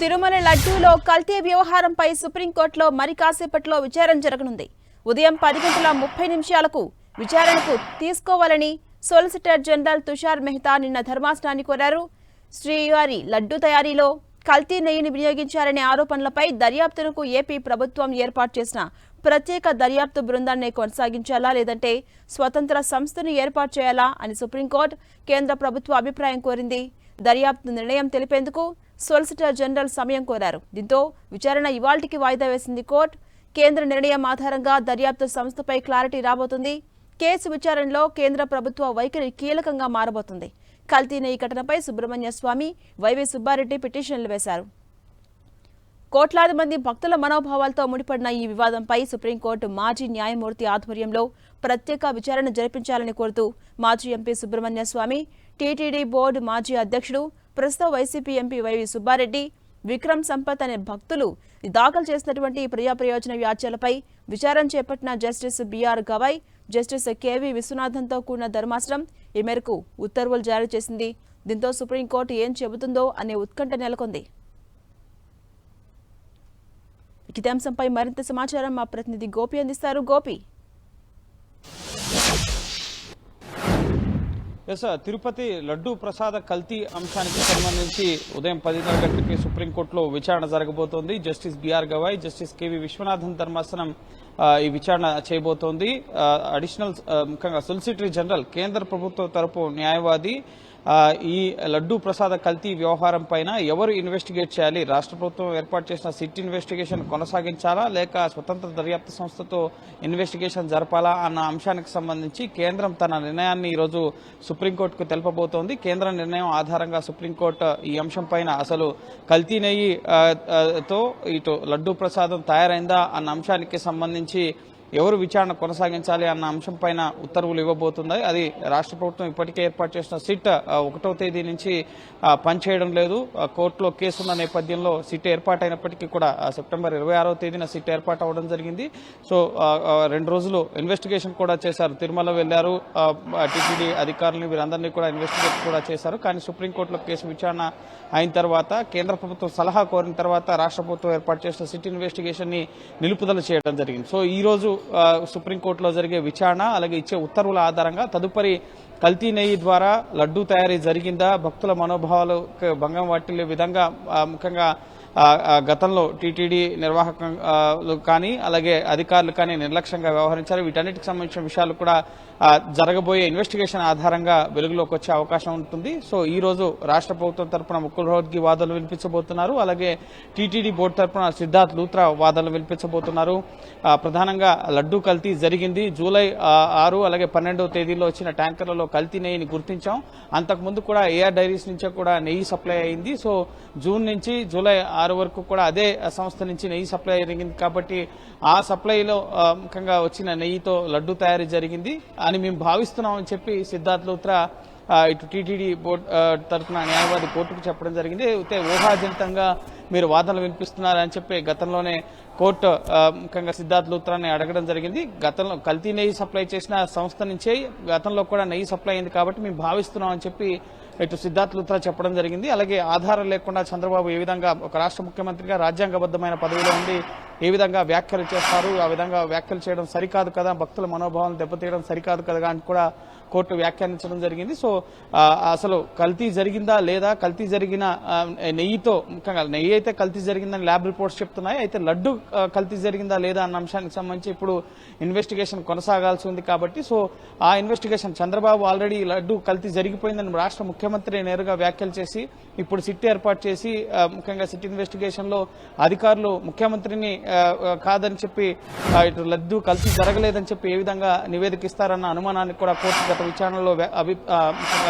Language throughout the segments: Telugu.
తిరుమల లడ్డూలో కల్తీ వ్యవహారంపై సుప్రీంకోర్టులో మరి కాసేపట్లో విచారణ జరగనుంది. ఉదయం 10:30 విచారణకు తీసుకోవాలని సొలిసిటర్ జనరల్ తుషార్ మెహతా నిన్న ధర్మాసనాన్ని కోరారు. శ్రీవారి లడ్డూ తయారీలో కల్తీ నెయ్యిని వినియోగించారనే ఆరోపణలపై దర్యాప్తునకు ఏపీ ప్రభుత్వం ఏర్పాటు చేసిన ప్రత్యేక దర్యాప్తు బృందాన్ని కొనసాగించాలా లేదంటే స్వతంత్ర సంస్థను ఏర్పాటు చేయాలా అని సుప్రీంకోర్టు కేంద్ర ప్రభుత్వ అభిప్రాయం కోరింది. దర్యాప్తు నిర్ణయం తెలిపేందుకు సొలిసిటర్ జనరల్ సమయం కోరారు. దీంతో విచారణ ఇవాల్టికి వాయిదా వేసింది కోర్టు. కేంద్ర నిర్ణయం ఆధారంగా దర్యాప్తు సంస్థపై క్లారిటీ రాబోతుంది. కేసు విచారణలో కేంద్ర ప్రభుత్వ వైఖరి కీలకంగా మారబోతుంది. కల్తీ నెయ్యి ఘటనపై సుబ్రహ్మణ్య స్వామి, వైవి సుబ్బారెడ్డి పిటిషన్లు వేశారు. కోట్లాది మంది భక్తుల మనోభావాలతో ముడిపడిన ఈ వివాదంపై సుప్రీంకోర్టు మాజీ న్యాయమూర్తి ఆధ్వర్యంలో ప్రత్యేక విచారణ జరిపించాలని కోరుతూ మాజీ MP Subrahmanya Swamy, TTD board మాజీ అధ్యక్షుడు, ప్రస్తుత YCP MP YV Subba Reddy, Vikram Sampath అనే భక్తులు దాఖలు చేసినటువంటి ప్రయోజన వ్యాఖ్యలపై విచారణ చేపట్టిన justice BR Gavai, justice KV విశ్వనాథన్తో కూడిన ధర్మాసనం ఈ మేరకు ఉత్తర్వులు జారీ చేసింది. దీంతో సుప్రీంకోర్టు ఏం చెబుతుందో అనే ఉత్కంఠ నెలకొంది. ఇదే అంశంపై మరింత సమాచారం మా ప్రతినిధి గోపి అందిస్తారు. గోపి, తిరుపతి లడ్డూ ప్రసాద కల్తీ అంశానికి సంబంధించి ఉదయం 10:30 గంటలకి సుప్రీంకోర్టులో విచారణ జరగబోతోంది. Justice BR Gavai, justice KV Viswanathan ధర్మాసనం ఈ విచారణ చేయబోతోంది. అడిషనల్ ముఖ్యంగా సొలిసిటరీ జనరల్ కేంద్ర ప్రభుత్వ తరపు న్యాయవాది ఈ లడ్డూ ప్రసాద కల్తీ వ్యవహారం పైన ఎవరు ఇన్వెస్టిగేట్ చేయాలి, రాష్ట్ర ప్రభుత్వం ఏర్పాటు చేసిన సిట్ ఇన్వెస్టిగేషన్ కొనసాగించాలా లేక స్వతంత్ర దర్యాప్తు సంస్థతో ఇన్వెస్టిగేషన్ జరపాలా అన్న అంశానికి సంబంధించి కేంద్రం తన నిర్ణయాన్ని ఈరోజు సుప్రీంకోర్టుకు తెలుపబోతోంది. కేంద్ర నిర్ణయం ఆధారంగా సుప్రీంకోర్టు ఈ అంశం పైన అసలు కల్తీ నెయ్యి తో ఇటు లడ్డూ ప్రసాదం తయారైందా అన్న అంశానికి సంబంధించి ఎవరు విచారణ కొనసాగించాలి అన్న అంశం పైన ఉత్తర్వులు ఇవ్వబోతుంది. అది రాష్ట్ర ప్రభుత్వం ఇప్పటికే ఏర్పాటు చేసిన సిట్ 1వ తేదీ నుంచి పనిచేయడం లేదు. కోర్టులో కేసున్న నేపథ్యంలో సిట్ ఏర్పాటైనప్పటికీ కూడా సెప్టెంబర్ 26వ తేదీన సిట్ ఏర్పాటు అవడం జరిగింది. సో 2 రోజులు ఇన్వెస్టిగేషన్ కూడా చేశారు. తిరుమల వెళ్లారు, టీటీడీ అధికారులను వీరందరినీ కూడా ఇన్వెస్టిగేట్ కూడా చేశారు. కానీ సుప్రీంకోర్టులో కేసు విచారణ అయిన తర్వాత కేంద్ర ప్రభుత్వం సలహా కోరిన తర్వాత రాష్ట్ర ప్రభుత్వం ఏర్పాటు చేసిన సిట్ ఇన్వెస్టిగేషన్ ని నిలుపుదల చేయడం జరిగింది. సో ఈ రోజు సుప్రీంకోర్టులో జరిగే విచారణ అలాగే ఇచ్చే ఉత్తర్వుల ఆధారంగా తదుపరి కల్తీ నెయ్యి ద్వారా లడ్డూ తయారీ జరిగిందా, భక్తుల మనోభావాలకు భంగం వాటిల్లే విధంగా ముఖ్యంగా గతంలో టీటీడీ నిర్వాహకులు కానీ అలాగే అధికారులు కానీ నిర్లక్ష్యంగా వ్యవహరించారు. వీటన్నిటికి సంబంధించిన విషయాలు కూడా జరగబోయే ఇన్వెస్టిగేషన్ ఆధారంగా వెలుగులోకి వచ్చే అవకాశం ఉంటుంది. సో ఈ రోజు రాష్ట్ర ప్రభుత్వం తరఫున ముకుల్ రోహత్గి వాదనలు వినిపించబోతున్నారు. అలాగే టీటీడీ బోర్డు తరఫున సిద్ధార్థ్ లూత్రా వాదనలు వినిపించబోతున్నారు. ప్రధానంగా లడ్డూ కల్తీ జరిగింది. జూలై 6 అలాగే 12వ తేదీలో వచ్చిన ట్యాంకర్లలో కల్తీ నెయ్యిని గుర్తించాం. అంతకుముందు కూడా ఏఆర్ డైరీస్ నుంచే కూడా నెయ్యి సప్లై అయింది. సో జూన్ నుంచి జూలై 6 వరకు కూడా అదే సంస్థ నుంచి నెయ్యి సప్లై జరిగింది. కాబట్టి ఆ సప్లైలో ముఖ్యంగా వచ్చిన నెయ్యితో లడ్డూ తయారీ జరిగింది అని మేము భావిస్తున్నామని చెప్పి సిద్ధార్థ్ లూత్రా ఇటు టీటీడీ బోర్డు తరఫున న్యాయవాది కోర్టుకు చెప్పడం జరిగింది. అయితే ఊహాజనితంగా మీరు వాదనలు వినిపిస్తున్నారని చెప్పి గతంలోనే కోర్టు ముఖ్యంగా సిద్ధార్థ్ లూత్రాని అడగడం జరిగింది. గతంలో కల్తీ నెయ్యి సప్లై చేసిన సంస్థ నుంచే గతంలో కూడా నెయ్యి సప్లై అయింది కాబట్టి మేము భావిస్తున్నాం అని చెప్పి ఇటు సిద్ధార్థ్ లూత్రా చెప్పడం జరిగింది. అలాగే ఆధారం లేకుండా చంద్రబాబు ఏ విధంగా ఒక రాష్ట్ర ముఖ్యమంత్రిగా రాజ్యాంగబద్ధమైన పదవిలో ఉండి ఏ విధంగా వ్యాఖ్యలు చేస్తారు, ఆ విధంగా వ్యాఖ్యలు చేయడం సరికాదు కదా, భక్తుల మనోభావాలను దెబ్బతీయడం సరికాదు కదా అని కూడా కోర్టు వ్యాఖ్యానించడం జరిగింది. సో అసలు కల్తీ జరిగిందా లేదా, కల్తీ జరిగిన నెయ్యితో ముఖ్యంగా నెయ్యి అయితే కల్తీ జరిగిందని ల్యాబ్ రిపోర్ట్స్ చెప్తున్నాయి. అయితే లడ్డు కల్తీ జరిగిందా లేదా అన్న అంశానికి సంబంధించి ఇప్పుడు ఇన్వెస్టిగేషన్ కొనసాగాల్సి ఉంది. కాబట్టి సో ఆ ఇన్వెస్టిగేషన్ చంద్రబాబు ఆల్రెడీ లడ్డు కల్తీ జరిగిపోయిందని రాష్ట్ర ముఖ్యమంత్రి నేరుగా వ్యాఖ్యలు చేసి ఇప్పుడు సిట్ ఏర్పాటు చేసి ముఖ్యంగా సిట్ ఇన్వెస్టిగేషన్ లో అధికారులు ముఖ్యమంత్రిని కాదని చెప్పి ఇటు లడ్డు కల్తీ జరగలేదని చెప్పి ఏ విధంగా నివేదిక ఇస్తారన్న అనుమానాన్ని కూడా కోర్టు గత విచారణలో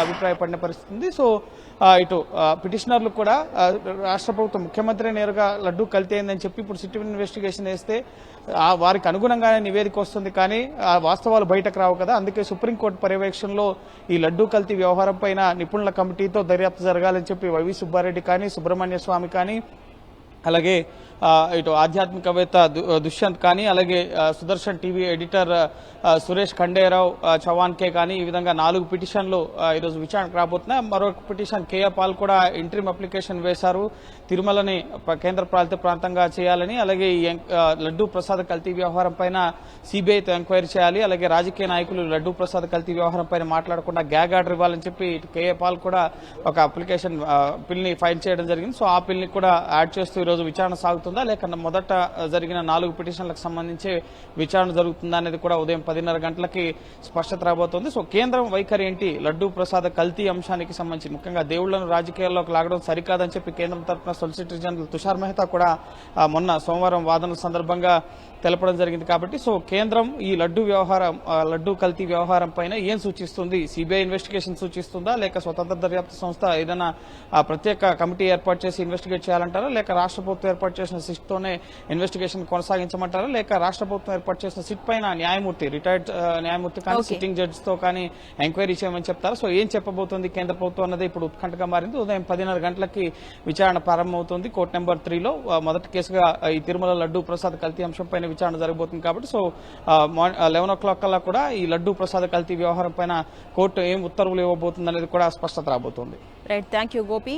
అభిప్రాయపడిన పరిస్థితి ఉంది. సో ఇటు పిటిషనర్లు కూడా రాష్ట్ర ప్రభుత్వం ముఖ్యమంత్రి నేరుగా లడ్డు కల్తీ అయిందని చెప్పి ఇప్పుడు సిట్ ఇన్వెస్టిగేషన్ వేస్తే వారికి అనుగుణంగానే నివేదిక వస్తుంది, కానీ వాస్తవాలు బయటకు రావు కదా. అందుకే సుప్రీంకోర్టు పర్యవేక్షణలో ఈ లడ్డూ కల్తీ వ్యవహారం పైన నిపుణుల కమిటీతో దర్యాప్తు జరగాలని చెప్పి వైవి సుబ్బారెడ్డి కానీ, సుబ్రహ్మణ్య స్వామి కానీ, అలాగే ఇటు ఆధ్యాత్మికవేత్త దుష్యంత్ కానీ అలాగే సుదర్శన్ టీవీ ఎడిటర్ సురేష్ ఖండేరావు చవాన్ కే కానీ ఈ విధంగా 4 పిటిషన్లు ఈరోజు విచారణకు రాబోతున్నాయి. మరొక పిటిషన్ కేఏ పాల్ కూడా ఇంట్రీమ్ అప్లికేషన్ వేశారు. తిరుమలని కేంద్ర పాలిత ప్రాంతంగా చేయాలని, అలాగే ఈ లడ్డూ ప్రసాద్ కల్తీ వ్యవహారం పైన సిబిఐతో ఎంక్వైరీ చేయాలి, అలాగే రాజకీయ నాయకులు లడ్డూ ప్రసాద్ కల్తీ వ్యవహారం పైన మాట్లాడకుండా గ్యాగ్ ఆర్డర్ ఇవ్వాలని చెప్పి కేఏ పాల్ కూడా ఒక అప్లికేషన్ బిల్ ని ఫైల్ చేయడం జరిగింది. సో ఆ బిల్ ని కూడా యాడ్ చేస్తూ ఈ రోజు విచారణ సాగుతుందా లేక మొదట జరిగిన 4 పిటిషన్లకు సంబంధించి విచారణ జరుగుతుందా అనేది కూడా ఉదయం 10:30 గంటలకి స్పష్టత రాబోతోంది. సో కేంద్రం వైఖరి ఏంటి లడ్డూ ప్రసాద్ కల్తీ అంశానికి సంబంధించి, ముఖ్యంగా దేవుళ్లను రాజకీయాల్లోకి లాగడం సరికాదని చెప్పి కేంద్రం తరఫున సొలిసిటర్ జనరల్ తుషార్ మెహతా కూడా మొన్న సోమవారం వాదనల సందర్భంగా తెలపడం జరిగింది. కాబట్టి సో కేంద్రం ఈ లడ్డూ కల్తీ వ్యవహారం పైన ఏం సూచిస్తుంది? సిబిఐ ఇన్వెస్టిగేషన్ సూచిస్తుందా లేక స్వతంత్ర దర్యాప్తు సంస్థ ఏదైనా ప్రత్యేక కమిటీ ఏర్పాటు చేసి ఇన్వెస్టిగేట్ చేయాలంటారా, లేక రాష్ట్ర ప్రభుత్వం ఏర్పాటు చేసిన సిట్ తోనే ఇన్వెస్టిగేషన్ కొనసాగించమంటారా, లేక రాష్ట్ర ప్రభుత్వం ఏర్పాటు చేసిన సిట్ పైన న్యాయమూర్తి రిటైర్డ్ న్యాయమూర్తి కానీ సిట్టింగ్ జడ్జి తో కానీ ఎంక్వైరీ చేయమని చెప్తారు. సో ఏం చెప్పబోతోంది కేంద్ర ప్రభుత్వం అన్నది ఇప్పుడు ఉత్కంఠగా మారింది. ఉదయం 10:30 గంటలకి విచారణ ప్రారంభమవుతుంది. కోర్టు నెంబర్ 3లో మొదటి కేసుగా ఈ తిరుమల లడ్డూ ప్రసాద్ కల్తీ అంశం పైన విచారణ జరగబోతుంది. కాబట్టి సో 11 o'clock కల్లా కూడా ఈ లడ్డూ ప్రసాద్ కల్తీ వ్యవహారం పైన కోర్టు ఏం ఉత్తర్వులు ఇవ్వబోతుంది అనేది కూడా స్పష్టత రాబోతోంది. Right, thank you Gopi.